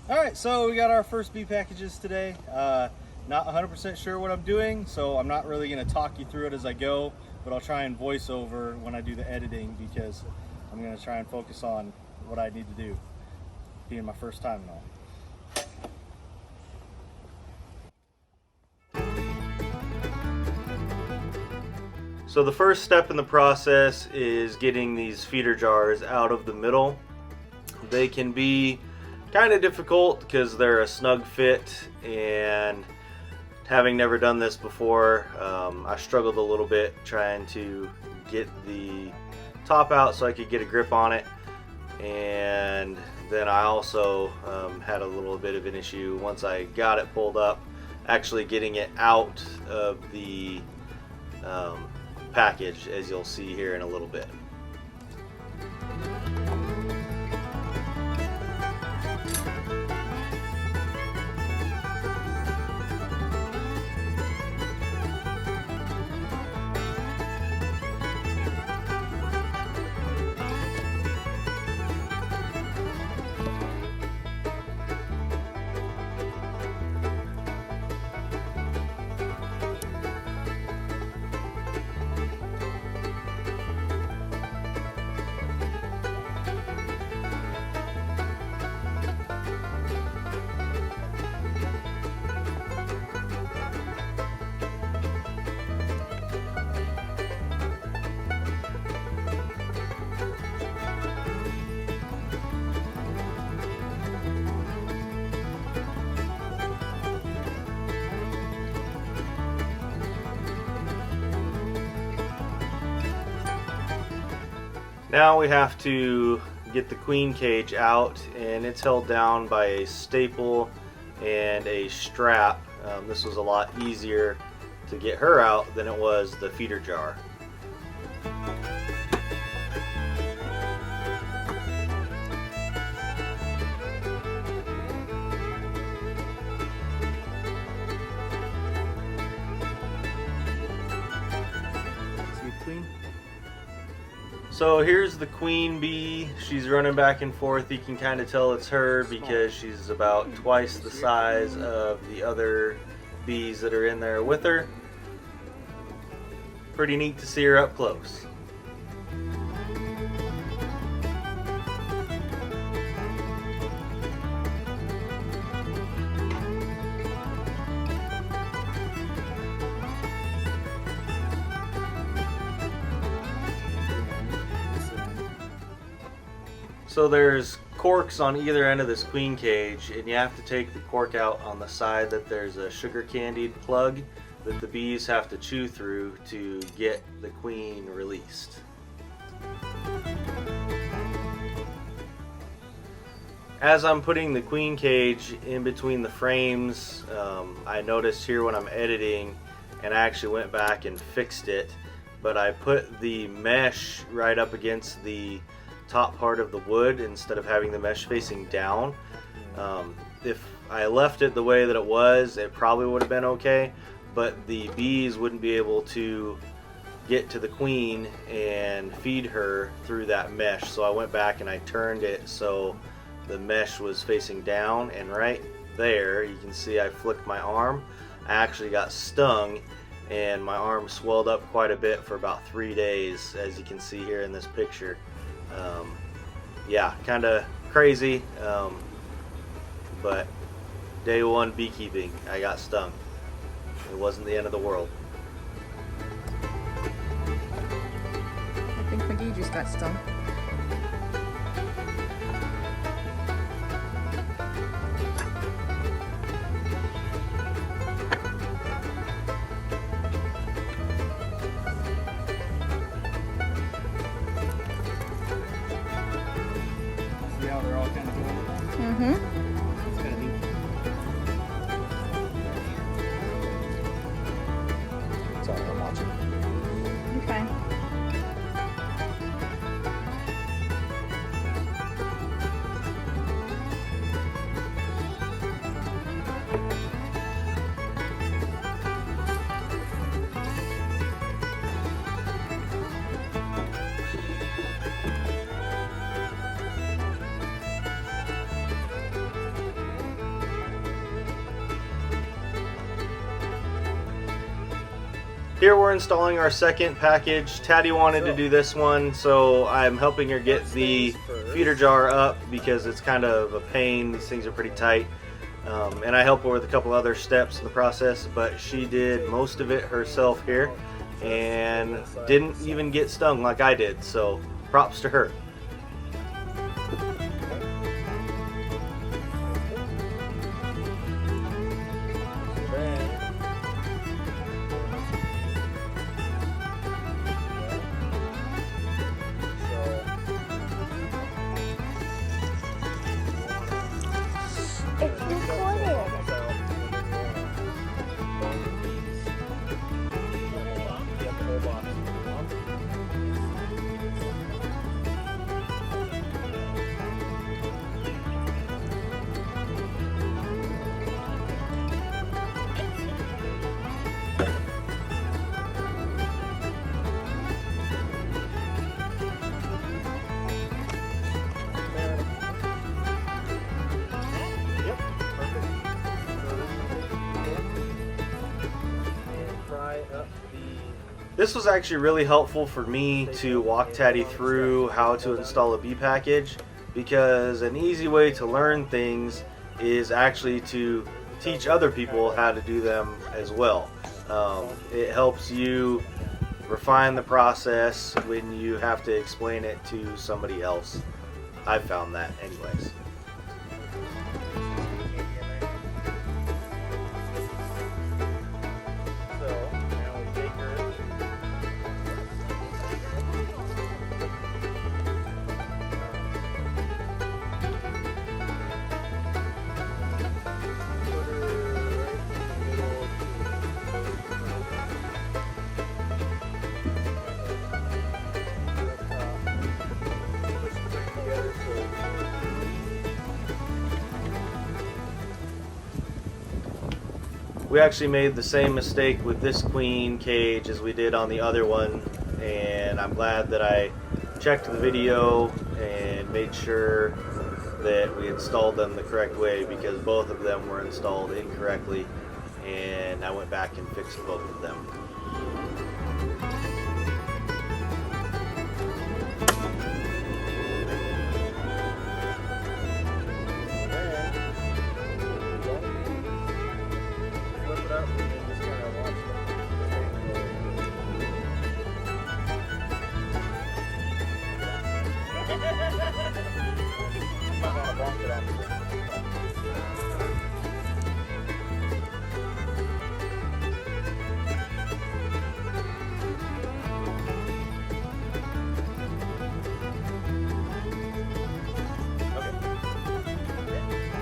Alright, so we got our first bee packages today. Not 100% sure what I'm doing, so I'm not really going to talk you through it as I go, but I'll try and voice over when I do the editing because I'm going to try and focus on what I need to do, being my first time and all. So the first step in the process is getting these feeder jars out of the middle. They can be kind of difficult because they're a snug fit, and having never done this before, I struggled a little bit trying to get the top out so I could get a grip on it. And then I also had a little bit of an issue once I got it pulled up, actually getting it out of the package, as you'll see here in a little bit. Now we have to get the queen cage out, and it's held down by a staple and a strap. This was a lot easier to get her out than it was the feeder jar. See the queen? So here's the queen bee. She's running back and forth. You can kind of tell it's her because she's about twice the size of the other bees that are in there with her. Pretty neat to see her up close. So there's corks on either end of this queen cage, and you have to take the cork out on the side that there's a sugar candied plug that the bees have to chew through to get the queen released. As I'm putting the queen cage in between the frames, I noticed here when I'm editing, and I actually went back and fixed it, but I put the mesh right up against the top part of the wood instead of having the mesh facing down. If I left it the way that it was, it probably would have been okay, but the bees wouldn't be able to get to the queen and feed her through that mesh. So I went back and I turned it so the mesh was facing down, and right there you can see I flicked my arm. I actually got stung, and my arm swelled up quite a bit for about 3 days, as you can see here in this picture. Yeah, kind of crazy, but day one beekeeping, I got stung. It wasn't the end of the world. I think McGee just got stung. See how they're all kind of going? Mm-hmm. It's kind of neat. Sorry, I'm watching. Okay. Here we're installing our second package. Taddy wanted to do this one, so I'm helping her get the feeder jar up because it's kind of a pain. These things are pretty tight. And I help her with a couple other steps in the process, but she did most of it herself here and didn't even get stung like I did, so props to her. It's recorded. This was actually really helpful for me to walk Taddy through how to install a bee package, because an easy way to learn things is actually to teach other people how to do them as well. It helps you refine the process when you have to explain it to somebody else. I've found that anyways. We actually made the same mistake with this queen cage as we did on the other one, and I'm glad that I checked the video and made sure that we installed them the correct way, because both of them were installed incorrectly, and I went back and fixed both of them.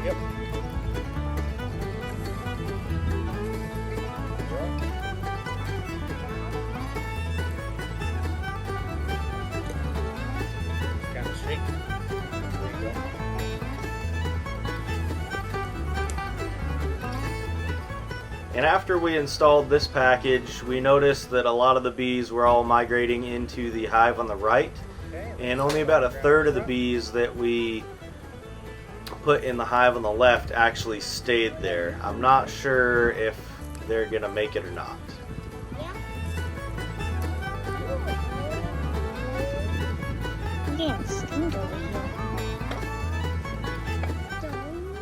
Yep. Kind of straight. There you go. And after we installed this package, we noticed that a lot of the bees were all migrating into the hive on the right, and only about a third of the bees that we put in the hive on the left actually stayed there. I'm not sure if they're gonna make it or not. I'm getting stung over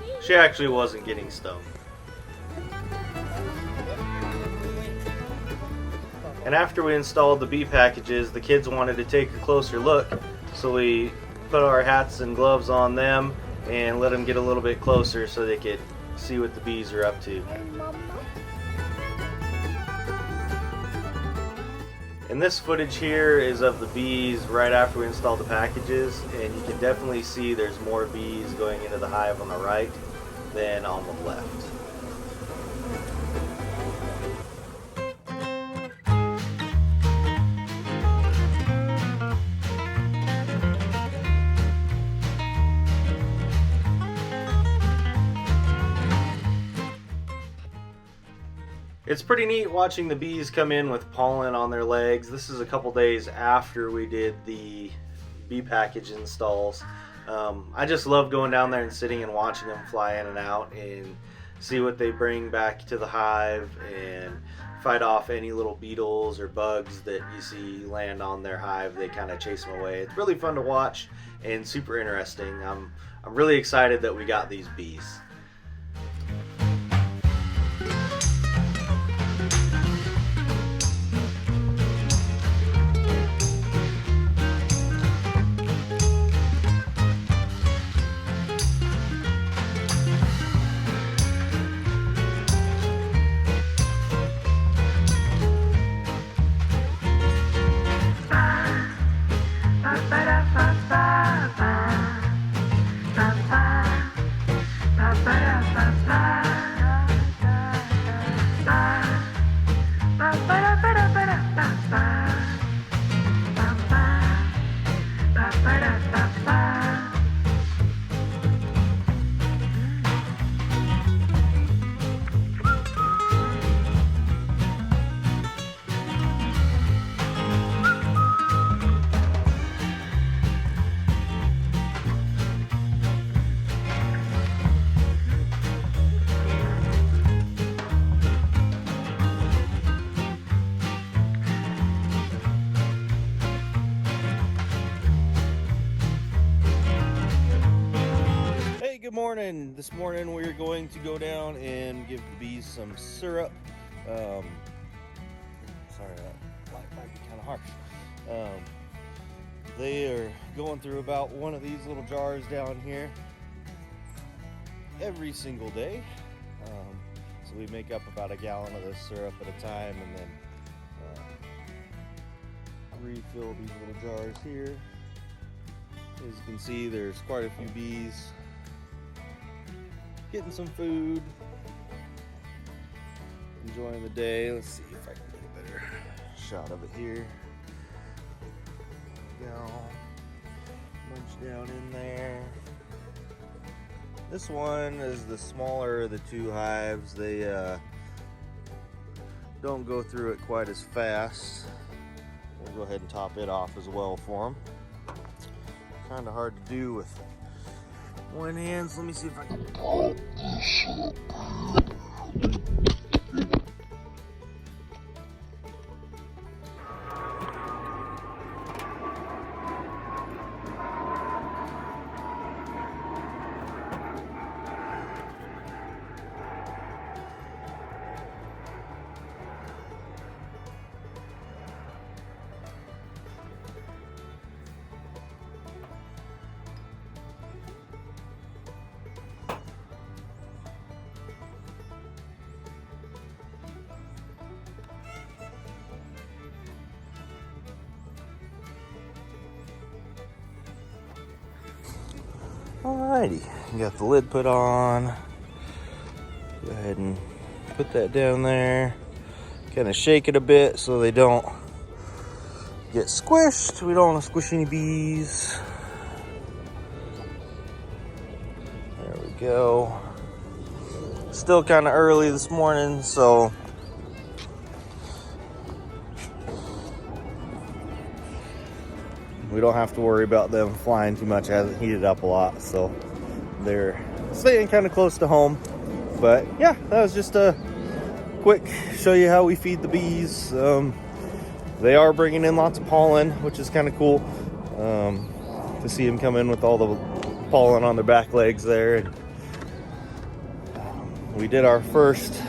here. She actually wasn't getting stung. And after we installed the bee packages, the kids wanted to take a closer look, so we put our hats and gloves on them and let them get a little bit closer so they could see what the bees are up to. And this footage here is of the bees right after we installed the packages, and you can definitely see there's more bees going into the hive on the right than on the left. It's pretty neat watching the bees come in with pollen on their legs. This is a couple days after we did the bee package installs. I just love going down there and sitting and watching them fly in and out and see what they bring back to the hive and fight off any little beetles or bugs that you see land on their hive. They kind of chase them away. It's really fun to watch and super interesting. I'm really excited that we got these bees. Good morning. This morning we're going to go down and give the bees some syrup. Sorry, that light might be kind of harsh. They are going through about one of these little jars down here every single day. So we make up about a gallon of this syrup at a time, and then refill these little jars here. As you can see, there's quite a few bees getting some food, enjoying the day. Let's see if I can get a better shot of it here. Go, bunch down in there. This one is the smaller of the two hives. They don't go through it quite as fast. We'll go ahead and top it off as well for them. Kind of hard to do with one hand, so let me see if I can pull this up. Alrighty, got the lid put on. Go ahead and put that down there. Kind of shake it a bit so they don't get squished. We don't want to squish any bees. There we go. Still kind of early this morning, so we don't have to worry about them flying too much. It hasn't heated up a lot, so they're staying kind of close to home. But yeah, that was just a quick show you how we feed the bees. They are bringing in lots of pollen, which is kind of cool to see them come in with all the pollen on their back legs there. And we did our first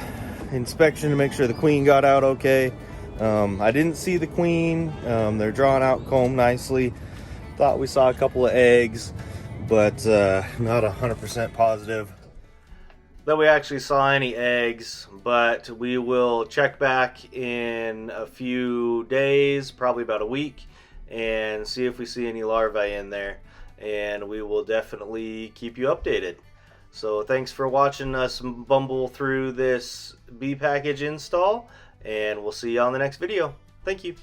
inspection to make sure the queen got out okay. I didn't see the queen. They're drawn out, combed nicely. Thought we saw a couple of eggs, but not 100% positive that we actually saw any eggs. But we will check back in a few days, probably about a week, and see if we see any larvae in there. And we will definitely keep you updated. So thanks for watching us bumble through this bee package install, and we'll see you on the next video. Thank you.